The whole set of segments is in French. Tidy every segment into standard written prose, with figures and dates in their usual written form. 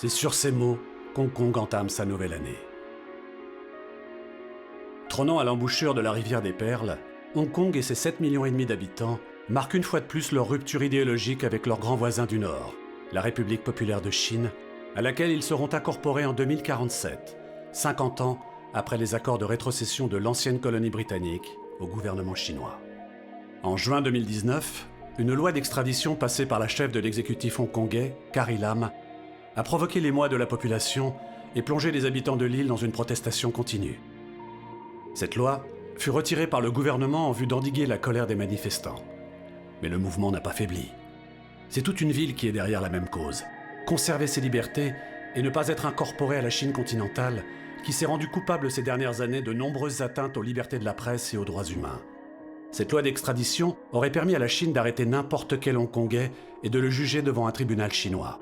C'est sur ces mots qu'Hong Kong entame sa nouvelle année. Trônant à l'embouchure de la rivière des Perles, Hong Kong et ses 7,5 millions d'habitants marquent une fois de plus leur rupture idéologique avec leurs grands voisins du Nord, la République populaire de Chine, à laquelle ils seront incorporés en 2047, 50 ans après les accords de rétrocession de l'ancienne colonie britannique au gouvernement chinois. En juin 2019, une loi d'extradition passée par la chef de l'exécutif hongkongais, Carrie Lam, a provoqué l'émoi de la population et plongé les habitants de l'île dans une protestation continue. Cette loi fut retirée par le gouvernement en vue d'endiguer la colère des manifestants. Mais le mouvement n'a pas faibli. C'est toute une ville qui est derrière la même cause. Conserver ses libertés et ne pas être incorporé à la Chine continentale, qui s'est rendue coupable ces dernières années de nombreuses atteintes aux libertés de la presse et aux droits humains. Cette loi d'extradition aurait permis à la Chine d'arrêter n'importe quel Hongkongais et de le juger devant un tribunal chinois.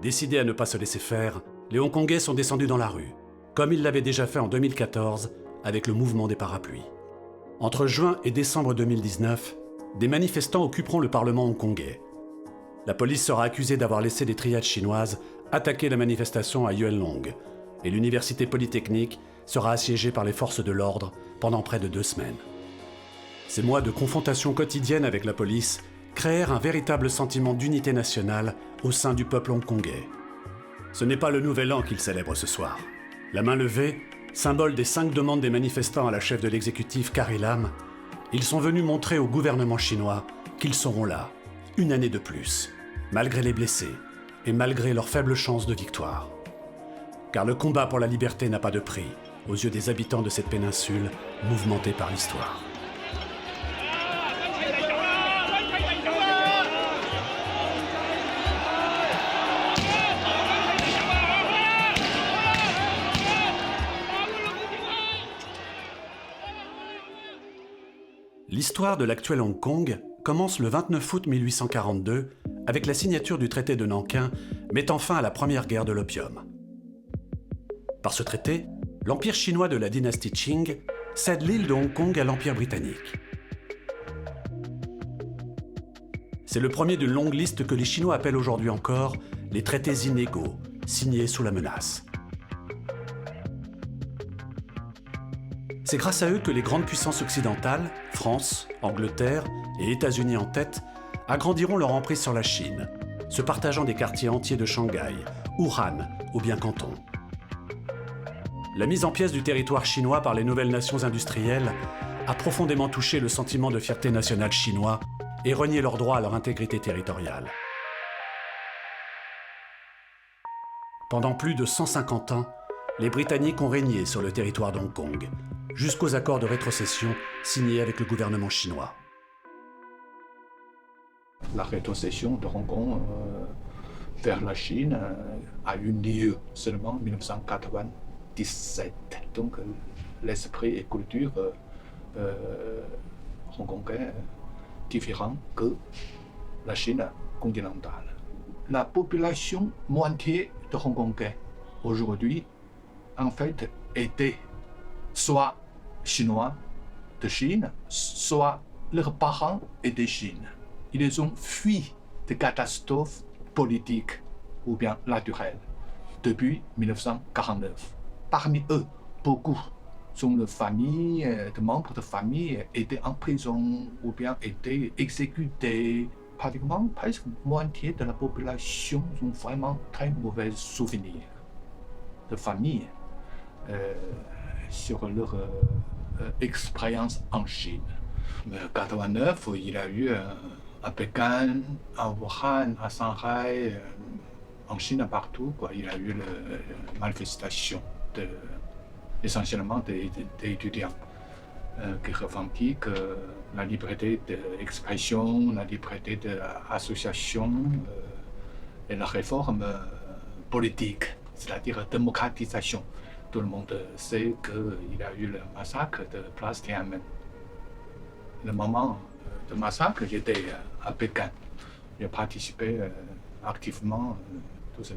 Décidés à ne pas se laisser faire, les Hongkongais sont descendus dans la rue, comme ils l'avaient déjà fait en 2014 avec le mouvement des parapluies. Entre juin et décembre 2019, des manifestants occuperont le Parlement hongkongais. La police sera accusée d'avoir laissé des triades chinoises attaquer la manifestation à Yuen Long, et l'université polytechnique sera assiégée par les forces de l'ordre pendant près de 2 semaines. Ces mois de confrontation quotidienne avec la police créèrent un véritable sentiment d'unité nationale au sein du peuple hongkongais. Ce n'est pas le nouvel an qu'ils célèbrent ce soir. La main levée, symbole des 5 demandes des manifestants à la chef de l'exécutif Carrie Lam, ils sont venus montrer au gouvernement chinois qu'ils seront là, une année de plus, malgré les blessés et malgré leurs faibles chances de victoire. Car le combat pour la liberté n'a pas de prix aux yeux des habitants de cette péninsule mouvementée par l'histoire. L'histoire de l'actuel Hong Kong commence le 29 août 1842 avec la signature du traité de Nankin mettant fin à la première guerre de l'opium. Par ce traité, l'empire chinois de la dynastie Qing cède l'île de Hong Kong à l'empire britannique. C'est le premier d'une longue liste que les Chinois appellent aujourd'hui encore les traités inégaux, signés sous la menace. C'est grâce à eux que les grandes puissances occidentales, France, Angleterre et États-Unis en tête, agrandiront leur emprise sur la Chine, se partageant des quartiers entiers de Shanghai, Wuhan ou bien Canton. La mise en pièces du territoire chinois par les nouvelles nations industrielles a profondément touché le sentiment de fierté nationale chinois et renié leur droit à leur intégrité territoriale. Pendant plus de 150 ans, les Britanniques ont régné sur le territoire d'Hong Kong, jusqu'aux accords de rétrocession signés avec le gouvernement chinois. La rétrocession de Hong Kong vers la Chine a eu lieu seulement en 1997. Donc l'esprit et culture hongkongais différent que la Chine continentale. La population moitié de Hongkongais aujourd'hui en fait était soit chinois de Chine, soit leurs parents étaient de Chine. Ils ont fui des catastrophes politiques ou bien naturelles depuis 1949. Parmi eux, beaucoup sont de familles, de membres de famille étaient en prison ou bien étaient exécutés. Pratiquement, presque moitié de la population ont vraiment très mauvais souvenirs de famille sur leur expérience en Chine. En 1989, il y a eu à Pékin, à Wuhan, à Shanghai, en Chine partout, il y a eu la manifestation essentiellement des étudiants qui revendiquent la liberté d'expression, la liberté d'association et la réforme politique, c'est-à-dire la démocratisation. Tout le monde sait qu'il y a eu le massacre de Place Tiananmen. Le moment de massacre, j'étais à Pékin. J'ai participé activement à toutes les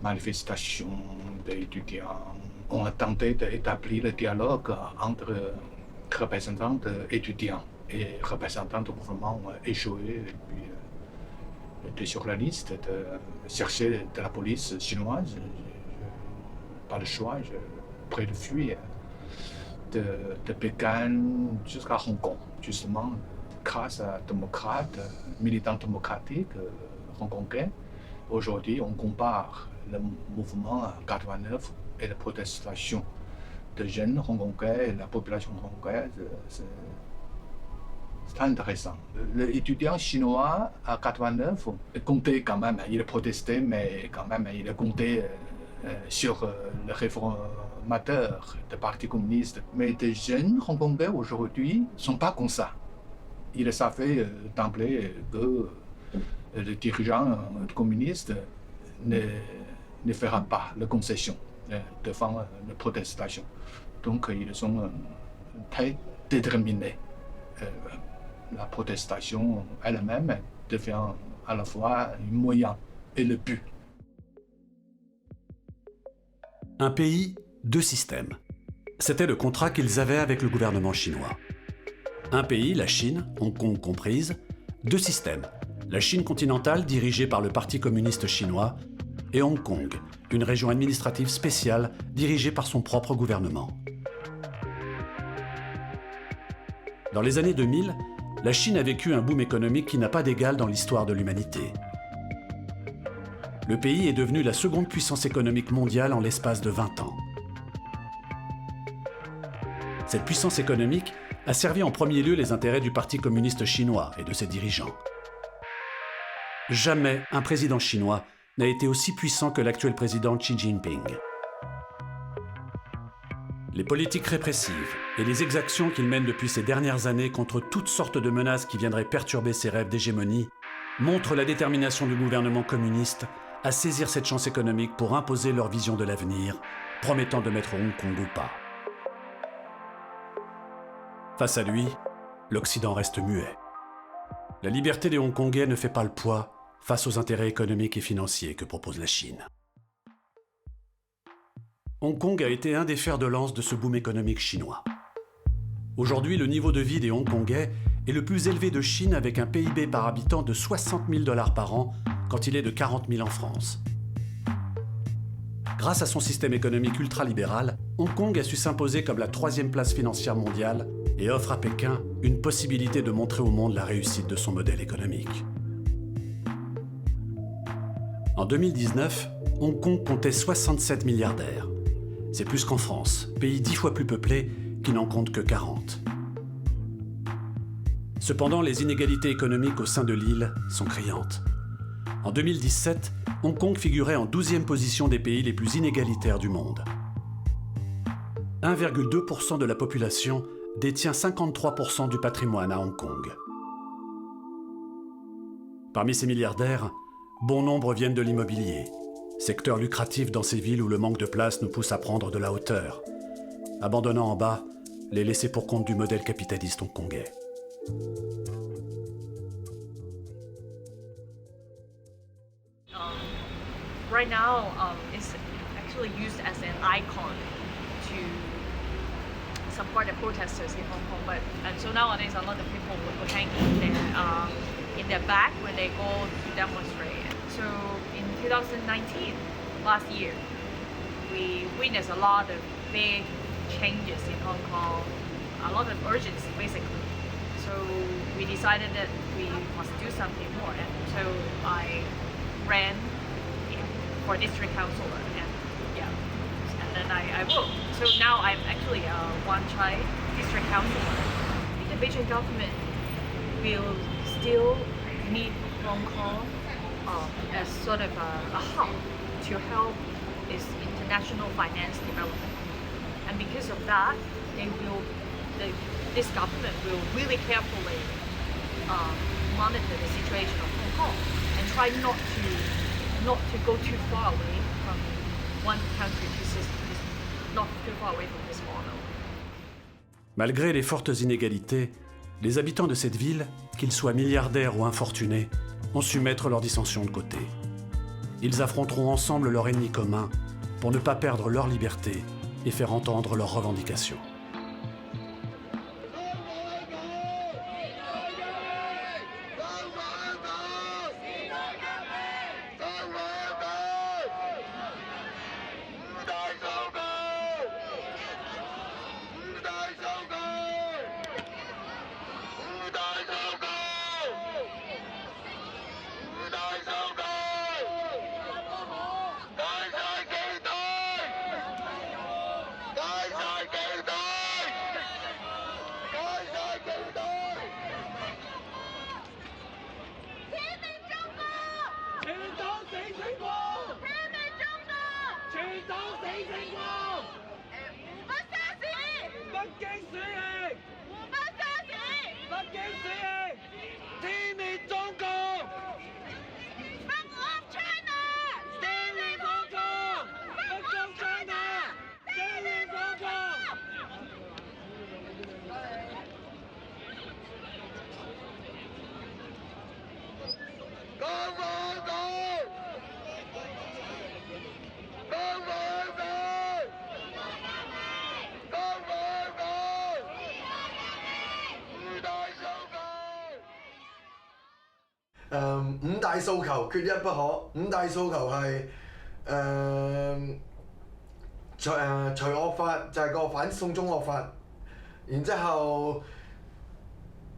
manifestations d'étudiants. On a tenté d'établir le dialogue entre représentants d'étudiants et représentants du gouvernement échoué. Et puis, était sur la liste de chercher de la police chinoise. Pas le choix, j'ai pris de fuir de Pékin jusqu'à Hong Kong, justement, grâce à démocrates, militants démocratiques hongkongais. Aujourd'hui, on compare le mouvement 89 et la protestation de jeunes hongkongais et la population hongkongaise. C'est très intéressant. L'étudiant chinois à 89 comptait quand même, il protestait, mais quand même il comptait sur le réformateur du Parti communiste. Mais les jeunes hongkongais aujourd'hui ne sont pas comme ça. Ils savaient d'emblée que le dirigeant communiste ne fera pas la concession devant la protestation. Donc ils sont très déterminés. La protestation elle-même devient à la fois un moyen et le but. Un pays, deux systèmes. C'était le contrat qu'ils avaient avec le gouvernement chinois. Un pays, la Chine, Hong Kong comprise, deux systèmes. La Chine continentale dirigée par le Parti communiste chinois et Hong Kong, une région administrative spéciale dirigée par son propre gouvernement. Dans les années 2000, la Chine a vécu un boom économique qui n'a pas d'égal dans l'histoire de l'humanité. Le pays est devenu la seconde puissance économique mondiale en l'espace de 20 ans. Cette puissance économique a servi en premier lieu les intérêts du Parti communiste chinois et de ses dirigeants. Jamais un président chinois n'a été aussi puissant que l'actuel président Xi Jinping. Les politiques répressives et les exactions qu'il mène depuis ces dernières années contre toutes sortes de menaces qui viendraient perturber ses rêves d'hégémonie montrent la détermination du gouvernement communiste à saisir cette chance économique pour imposer leur vision de l'avenir, promettant de mettre Hong Kong au pas. Face à lui, l'Occident reste muet. La liberté des Hongkongais ne fait pas le poids face aux intérêts économiques et financiers que propose la Chine. Hong Kong a été un des fers de lance de ce boom économique chinois. Aujourd'hui, le niveau de vie des Hongkongais est le plus élevé de Chine avec un PIB par habitant de 60 000 $ par an quand il est de 40 000 en France. Grâce à son système économique ultralibéral, Hong Kong a su s'imposer comme la 3e place financière mondiale et offre à Pékin une possibilité de montrer au monde la réussite de son modèle économique. En 2019, Hong Kong comptait 67 milliardaires. C'est plus qu'en France, pays 10 fois plus peuplé, qui n'en compte que 40. Cependant, les inégalités économiques au sein de l'île sont criantes. En 2017, Hong Kong figurait en 12e position des pays les plus inégalitaires du monde. 1,2% de la population détient 53% du patrimoine à Hong Kong. Parmi ces milliardaires, bon nombre viennent de l'immobilier, secteur lucratif dans ces villes où le manque de place nous pousse à prendre de la hauteur, abandonnant en bas les laissés pour compte du modèle capitaliste hongkongais. Right now, it's actually used as an icon to support the protesters in Hong Kong. And so nowadays, a lot of people will hang in their back when they go to demonstrate. So in 2019, last year, we witnessed a lot of big changes in Hong Kong, a lot of urgency basically. So we decided that we must do something more. And so I ran for district councillor, and then I will. So now I'm actually a Wan Chai district councillor. The Beijing government will still need Hong Kong as sort of a hub to help its international finance development, and because of that, this government will really carefully monitor the situation of Hong Kong and try not to go too far away from one country to system, not too far away from this model. Malgré les fortes inégalités, les habitants de cette ville, qu'ils soient milliardaires ou infortunés, ont su mettre leurs dissensions de côté. Ils affronteront ensemble leur ennemi commun pour ne pas perdre leur liberté et faire entendre leurs revendications. 死刑！我们杀死！北京死刑！天滅中共 Fuck off China!！Stand with Hong Kong! Fuck off China! Stand with Hong Kong! 講香港！講香港！講香港！五大訴求！五大訴求缺一不可。五大訴求係除惡法就係個反送中惡法，然之後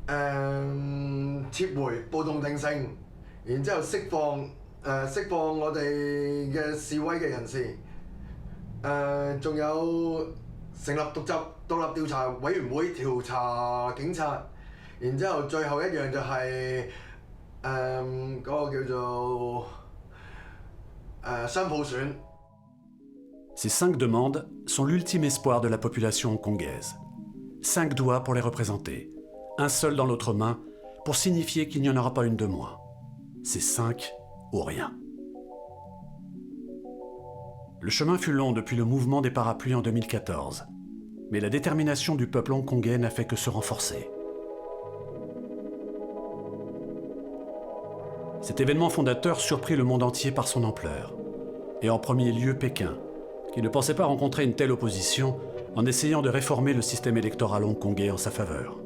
撤回暴動定性，然之後釋放我哋嘅示威嘅人士，仲有成立獨立調查委員會調查警察，然之後最後一樣就係嗰個叫做雙普選。Ces 5 demandes sont l'ultime espoir de la population hongkongaise. 5 doigts pour les représenter, un seul dans l'autre main pour signifier qu'il n'y en aura pas une de moins. C'est 5 ou rien. Le chemin fut long depuis le mouvement des parapluies en 2014, mais la détermination du peuple hongkongais n'a fait que se renforcer. Cet événement fondateur surprit le monde entier par son ampleur, et en premier lieu Pékin, qui ne pensait pas rencontrer une telle opposition en essayant de réformer le système électoral hongkongais en sa faveur.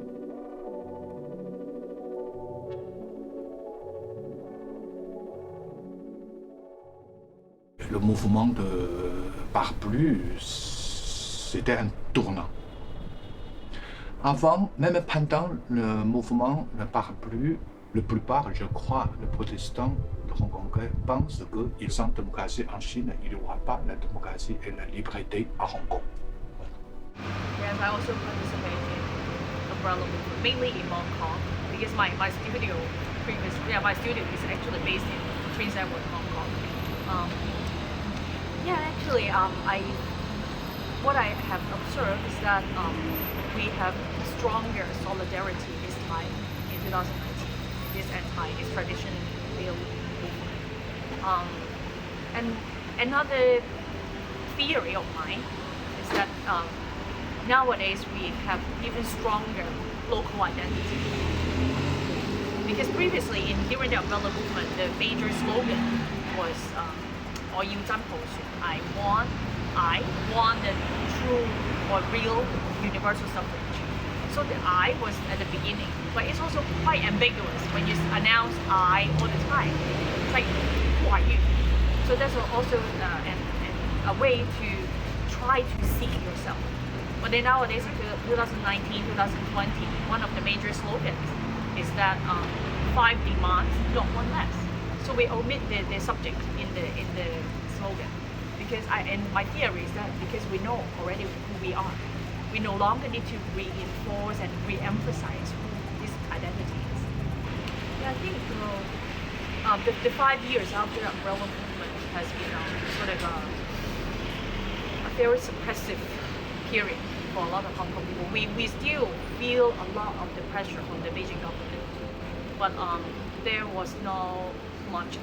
Le mouvement de parapluie, c'était un tournant. Avant, même pendant le mouvement de parapluie, la plupart, je crois, les protestants de Hongkongais pensent qu'ils sont démocratie en Chine, il n'y aura pas la démocratie et la liberté à Hong Kong. Yes, I also participate in umbrella movement, mainly in Hong Kong, because my studio is actually based in Prince Edward, Hong Kong. What I have observed is that we have stronger solidarity this time in 2019, this anti-extradition bill movement. And another theory of mine is that nowadays we have even stronger local identity. Because previously, during the umbrella movement, the major slogan was I want the true or real universal suffrage. So the I was at the beginning, but it's also quite ambiguous when you announce I all the time. It's like, who are you? So that's also a way to try to seek yourself. But then nowadays, in 2019, 2020, one of the major slogans is that 5 demands, not 1 less. So we omit the subject in the slogan, because my theory is that because we know already who we are, we no longer need to reinforce and re-emphasize who this identity is. Yeah, I think the 5 years after the umbrella movement has been sort of a very suppressive period for a lot of Hong Kong people. We still feel a lot of the pressure from the Beijing government, but there was no much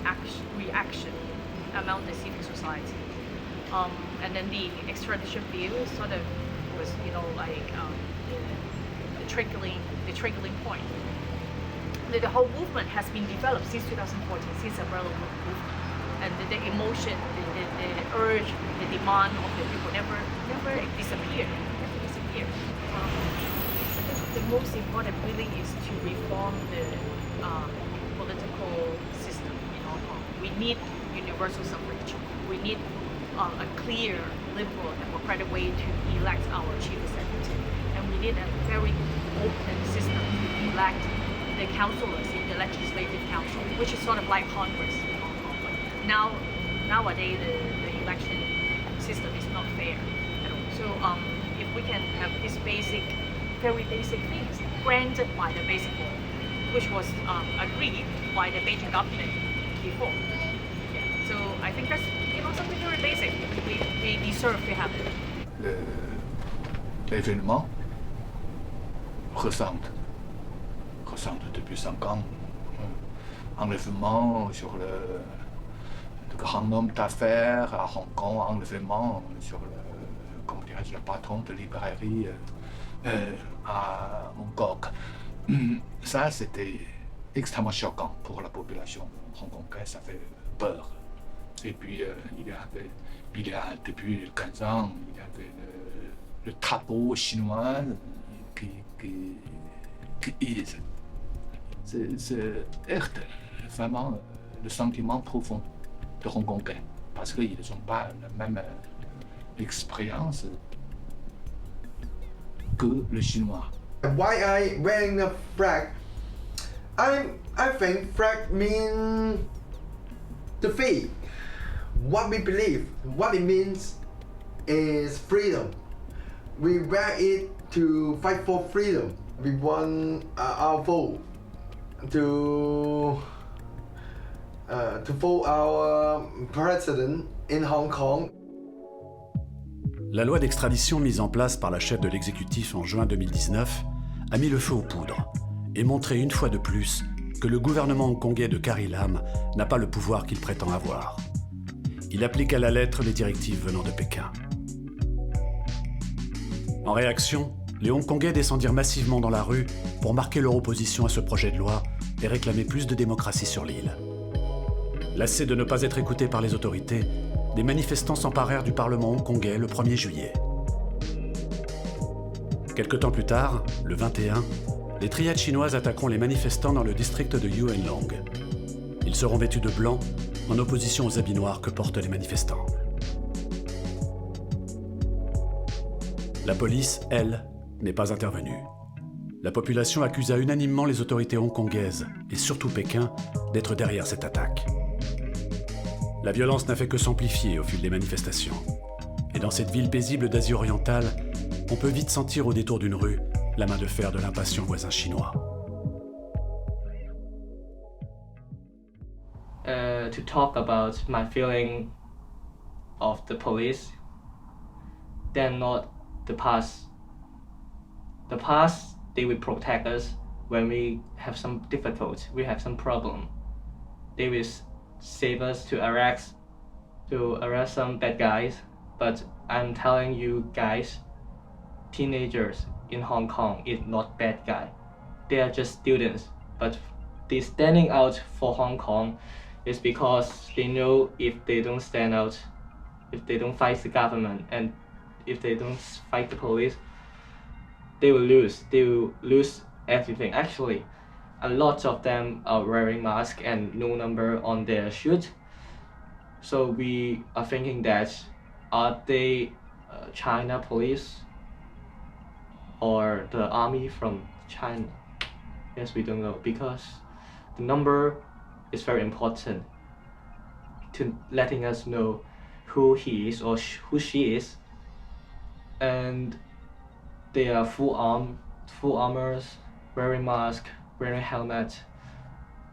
reaction among the civil society. And then the extradition bill sort of was, the triggering point. The whole movement has been developed since 2014, since the umbrella movement, and the emotion, the urge, the demand of the people never disappeared. The most important really is to reform the political system in Hong Kong. We need universal suffrage. We need a clear, liberal, democratic way to elect our chief executive. And we need a very open system to elect the councillors in the legislative council, which is sort of like Congress in Hong Kong. But nowadays, the election system is not fair at all. So if we can have these very basic things granted by the Basic Law, which was agreed by the Beijing government before. Yeah. So I think that's something very basic. We deserve to have it. L'événement ressentent depuis 5 ans. Enlèvement sur le grand homme d'affaires à Hong Kong, enlèvement sur le patron de librairie à Mongkok. Ça, c'était extrêmement choquant pour la population hongkongaise, ça fait peur. Et puis, depuis 15 ans, il y avait le drapeau chinois qui heurte vraiment le sentiment profond de Hongkongais, parce qu'ils n'ont pas la même expérience que le chinois. Why I wearing a flag? I think flag mean defeat. What we believe, what it means is freedom. We wear it to fight for freedom. We want our vote to vote our president in Hong Kong. La loi d'extradition mise en place par la chef de l'exécutif en juin 2019 a mis le feu aux poudres et montré une fois de plus que le gouvernement hongkongais de Carrie Lam n'a pas le pouvoir qu'il prétend avoir. Il applique à la lettre les directives venant de Pékin. En réaction, les Hongkongais descendirent massivement dans la rue pour marquer leur opposition à ce projet de loi et réclamer plus de démocratie sur l'île. Lassés de ne pas être écoutés par les autorités, des manifestants s'emparèrent du Parlement hongkongais le 1er juillet. Quelque temps plus tard, le 21, les triades chinoises attaqueront les manifestants dans le district de Yuen-Long. Ils seront vêtus de blanc, en opposition aux habits noirs que portent les manifestants. La police, elle, n'est pas intervenue. La population accusa unanimement les autorités hongkongaises, et surtout Pékin, d'être derrière cette attaque. La violence n'a fait que s'amplifier au fil des manifestations. Et dans cette ville paisible d'Asie orientale, on peut vite sentir au détour d'une rue la main de fer de l'impatient voisin chinois. To talk about my feeling of the police, then not the past. The past, they will protect us when we have some difficulty, we have some problem. They will save us to arrest some bad guys. But I'm telling you guys, teenagers in Hong Kong is not bad guy. They are just students, but they standing out for Hong Kong is because they know if they don't stand out, if they don't fight the government, and if they don't fight the police, they will lose. They will lose everything. Actually, a lot of them are wearing masks and no number on their shoes. So we are thinking that are they China police or the army from China? Yes, we don't know, because the number is very important to letting us know who he is or who she is. And they are full armors, wearing mask, wearing helmet.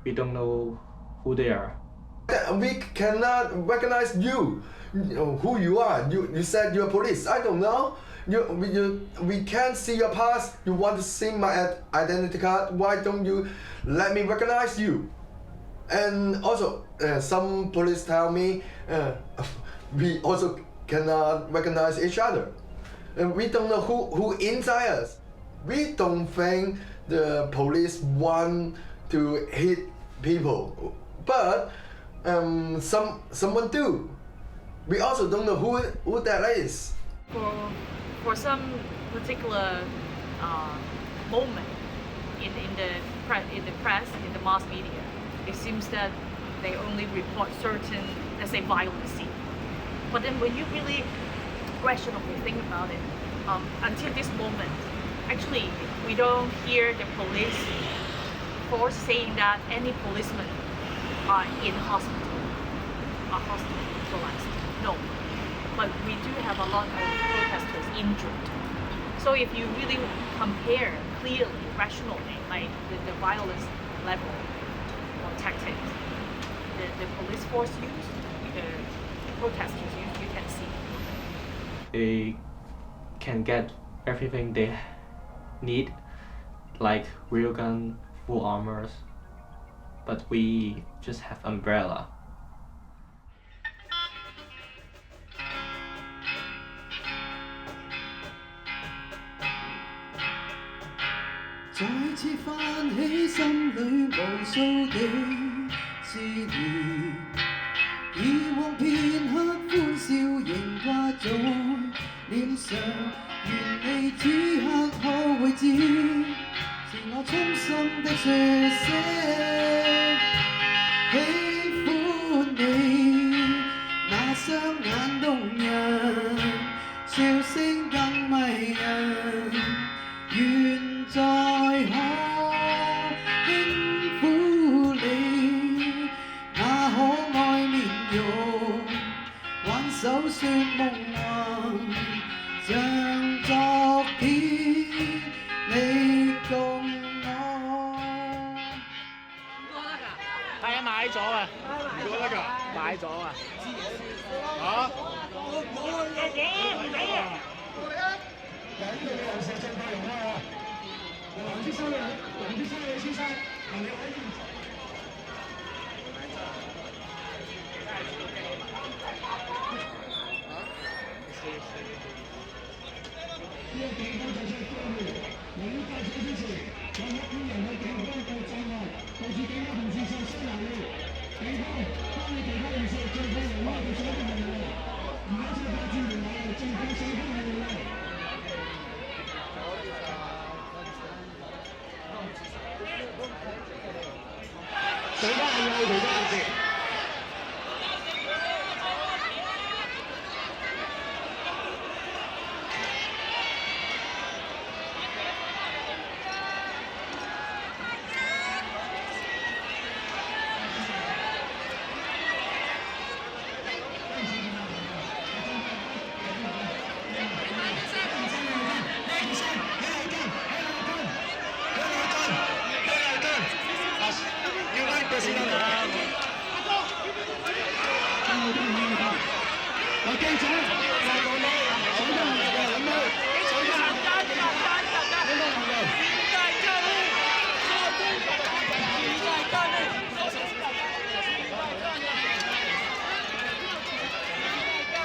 We don't know who they are. We cannot recognize you, who you are. You said you're police. I don't know. We can't see your pass. You want to see my identity card. Why don't you let me recognize you? And also, some police tell me we also cannot recognize each other. And we don't know who inside us. We don't think the police want to hit people, but someone do. We also don't know who that is. For some particular moment in the press, in the mass media, it seems that they only report certain, let's say, violent scene. But then when you really rationally think about it, until this moment, actually we don't hear the police force saying that any policemen are in hospital, are hospitalized. No, but we do have a lot of protesters injured. So if you really compare clearly, rationally, like the violence level or tactics, the police force used, the protesters used, you can see. They can get everything they need like real gun, full armors, but we just have umbrella. 再次泛起心里无数的思念，以往片刻欢笑仍挂在脸上，愿你此刻可会知，是我衷心的说声喜欢你，那雙眼動人，笑聲更迷人，願再可輕撫你那可愛面容，挽手說夢幻，像昨天你共我。係啊，買咗啊，唔覺得㗎？買咗啊！嚇！最佳係我哋嘅事。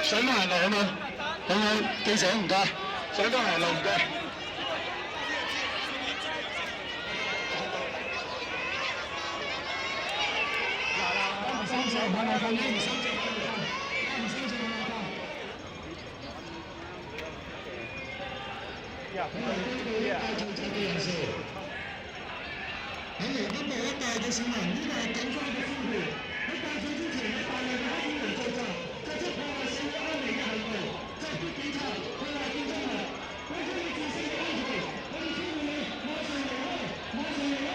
上翻行路好冇？有冇記者唔該？上翻行路唔該。喺彌敦道一帶嘅市民，呢個係警方嘅呼籲。喺大賽之前，大量嘅黑衣人聚集，作出破壞社會安寧嘅行為，襲擊警察，破壞建築物，為咗你自身嘅安全，我哋呼籲你馬上離開，馬上離開。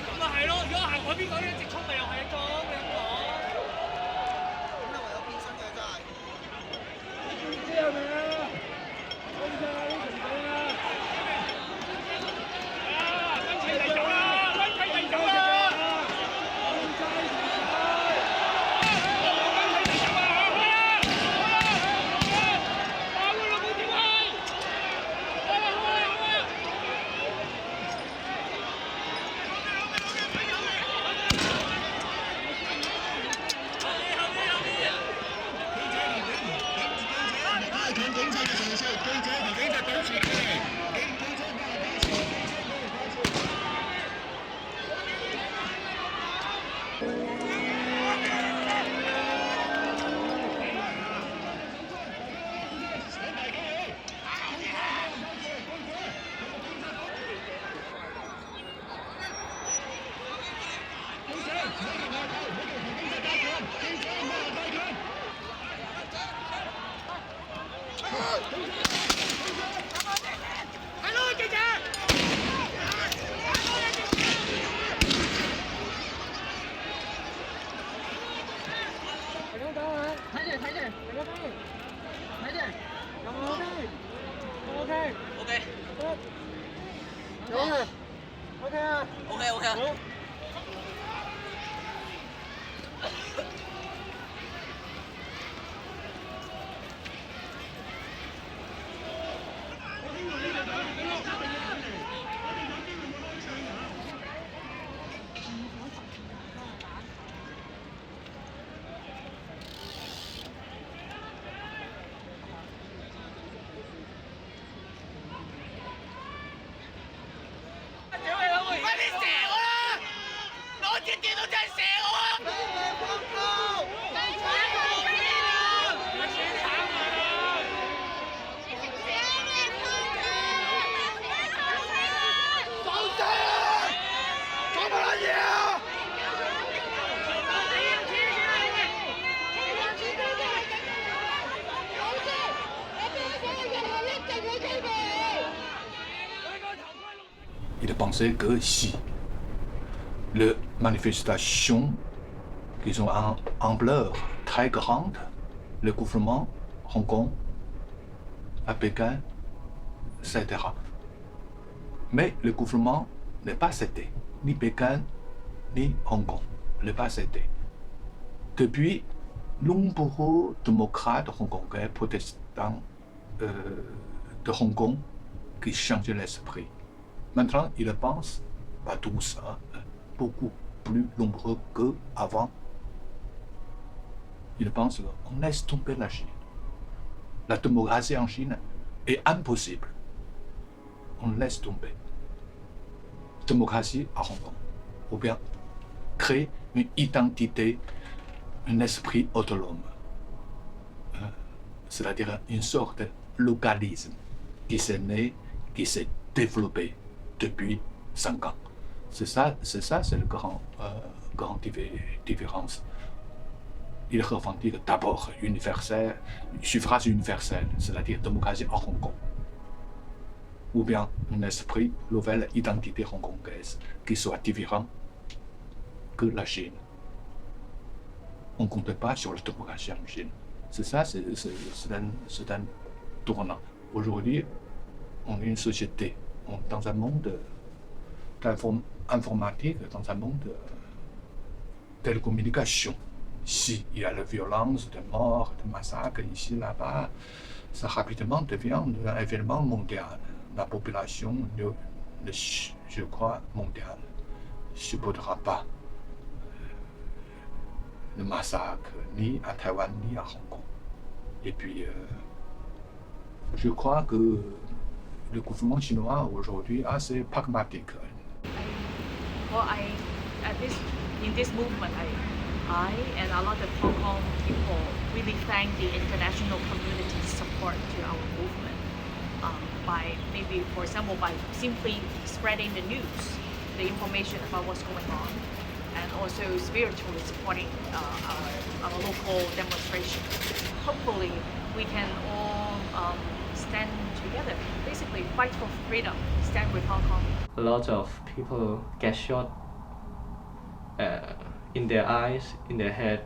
咁咪係咯，如果行海邊嗰啲直衝咪又係一種，你咁講。咁你唯有變身嘅真係。你知係咪啊？ il pensait que si les manifestations qui sont en ampleur très grande, le gouvernement Hong Kong, à Pékin, cédera. Mais le gouvernement n'est pas cédé, ni Pékin, ni Hong Kong, n'est pas cédé. Depuis, nombreux démocrates hongkongais protestants de Hong Kong qui changent l'esprit. Maintenant, ils pensent pas tous, beaucoup plus nombreux qu'avant. Ils pensent qu'on laisse tomber la Chine. La démocratie en Chine est impossible. On laisse tomber. Démocratie à Hong Kong. Ou bien créer une identité, un esprit autonome. C'est-à-dire une sorte de localisme qui s'est né, qui s'est développé depuis 5 ans. C'est ça, c'est la grande différence. Il revendique d'abord universel, suffrage universel, c'est-à-dire démocratie à Hong Kong. Ou bien un esprit, nouvelle identité hongkongaise qui soit différent que la Chine. On ne compte pas sur la démocratie en Chine. C'est ça, c'est un tournant. Aujourd'hui, on est une société, dans un monde informatique, dans un monde de télécommunication. Si il y a la violence, des morts, des massacres ici, là-bas, ça rapidement devient un événement mondial. La population, je crois, mondiale, ne supportera pas le massacre, ni à Taïwan, ni à Hong Kong. Et puis, je crois que le gouvernement chinois aujourd'hui est assez pragmatique. Well, in this movement, I and a lot of Hong Kong people really thank the international community's support to our movement by maybe, for example, by simply spreading the news, the information about what's going on, and also spiritually supporting our local demonstration. Hopefully, we can all stand together, basically fight for freedom, stand with Hong Kong. A lot of people get shot in their eyes, in their head.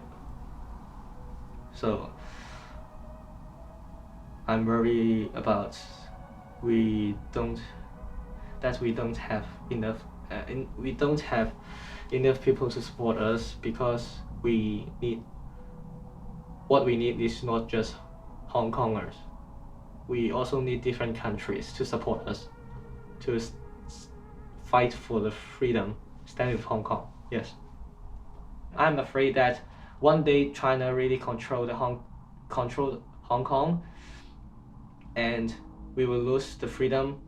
So I'm worried about we don't have enough people to support us, because what we need is not just Hong Kongers. We also need different countries to support us, to fight for the freedom, stand with Hong Kong. Yes. I'm afraid that one day China really control Hong Kong, and we will lose the freedom.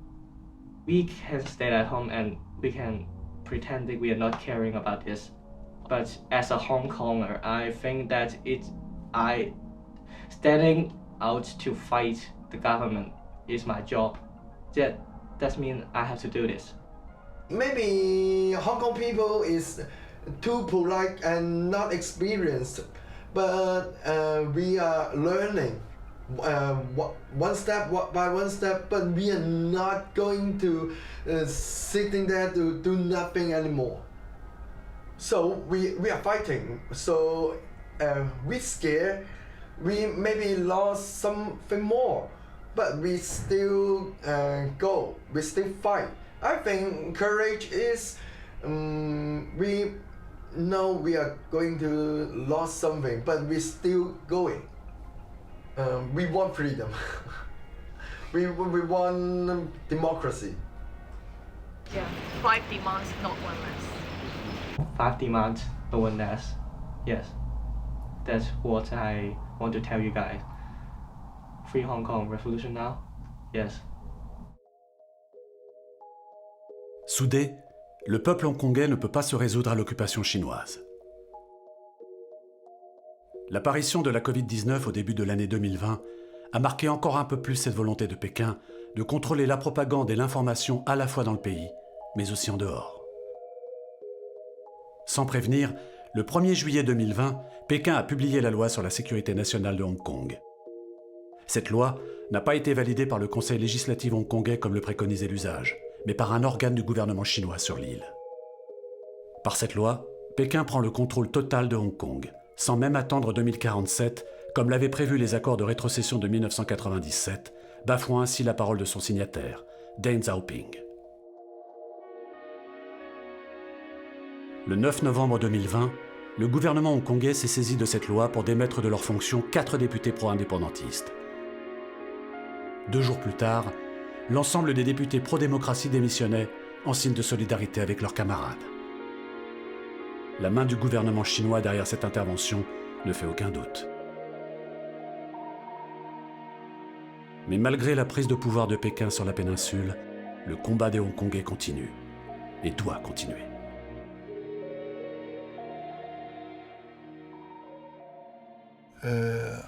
We can stay at home and we can pretend that we are not caring about this. But as a Hong Konger, I think that standing out to fight the government is my job. That means I have to do this. Maybe Hong Kong people is too polite and not experienced, but we are learning one step by one step, but we are not going to sitting there to do nothing anymore. So we are fighting. So we scared, we maybe lost something more, but we still go, we still fight. I think courage is, we know we are going to lose something, but we still going. We want freedom. we want democracy. Yeah, 5 demands, not one less. 5 demands, no one less. Yes, that's what I want to tell you guys. Free Hong Kong, revolution now. Yes. Soudé, le peuple hongkongais ne peut pas se résoudre à l'occupation chinoise. L'apparition de la Covid-19 au début de l'année 2020 a marqué encore un peu plus cette volonté de Pékin de contrôler la propagande et l'information à la fois dans le pays, mais aussi en dehors. Sans prévenir, le 1er juillet 2020, Pékin a publié la loi sur la sécurité nationale de Hong Kong. Cette loi n'a pas été validée par le Conseil législatif hongkongais comme le préconisait l'usage, mais par un organe du gouvernement chinois sur l'île. Par cette loi, Pékin prend le contrôle total de Hong Kong, sans même attendre 2047, comme l'avaient prévu les accords de rétrocession de 1997, bafouant ainsi la parole de son signataire, Deng Xiaoping. Le 9 novembre 2020, le gouvernement hongkongais s'est saisi de cette loi pour démettre de leurs fonctions 4 députés pro-indépendantistes. 2 jours plus tard, l'ensemble des députés pro-démocratie démissionnaient en signe de solidarité avec leurs camarades. La main du gouvernement chinois derrière cette intervention ne fait aucun doute. Mais malgré la prise de pouvoir de Pékin sur la péninsule, le combat des Hongkongais continue et doit continuer.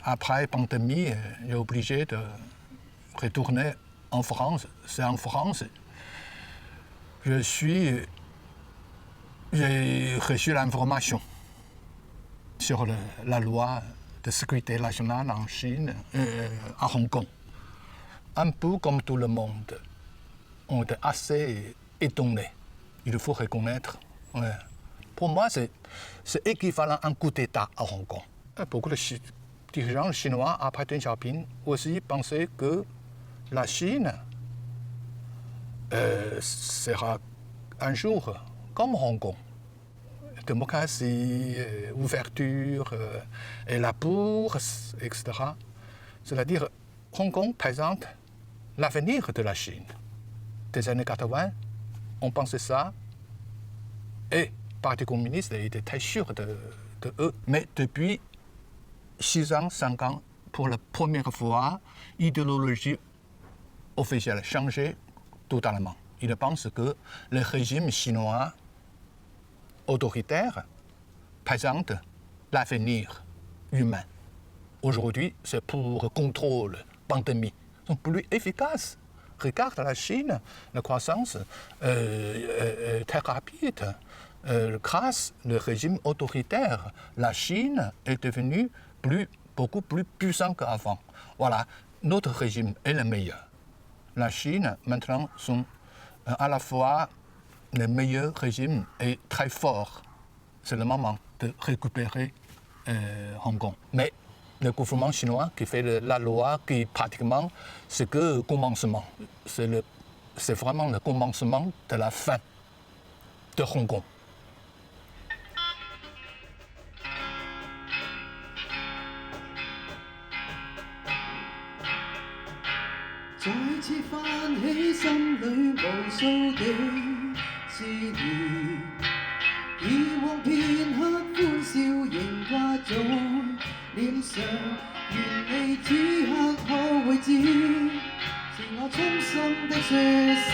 Après la pandémie, j'ai obligé de retourner en France. C'est en France. J'ai reçu l'information sur la loi de sécurité nationale en Chine, à Hong Kong. Un peu comme tout le monde, on était assez étonnés. Il faut reconnaître. Ouais. Pour moi, c'est équivalent à un coup d'État à Hong Kong. Beaucoup de dirigeants chinois, après Deng Xiaoping, aussi pensaient que la Chine sera un jour comme Hong Kong. Démocratie, ouverture, et la bourse, etc. C'est-à-dire, Hong Kong présente l'avenir de la Chine. Des années 80, on pensait ça, et le Parti communiste était très sûr de eux. Mais depuis 6 ans, 5 ans, pour la première fois, l'idéologie officielle a changé totalement. Ils pensent que le régime chinois autoritaire présente l'avenir humain. Aujourd'hui, c'est pour contrôle, pandémie. Ils sont plus efficaces. Regarde la Chine, la croissance est très rapide. Grâce au régime autoritaire, la Chine est devenue beaucoup plus puissante qu'avant. Voilà, notre régime est le meilleur. La Chine, maintenant, sont à la fois le meilleur régime et très fort. C'est le moment de récupérer Hong Kong. Mais le gouvernement chinois qui fait la loi, qui pratiquement, c'est que le commencement. C'est vraiment le commencement de la fin de Hong Kong. 再次泛起心裏無數的思念，以往片刻歡笑仍掛在臉上，願你此刻可會知，是我衷心的説聲。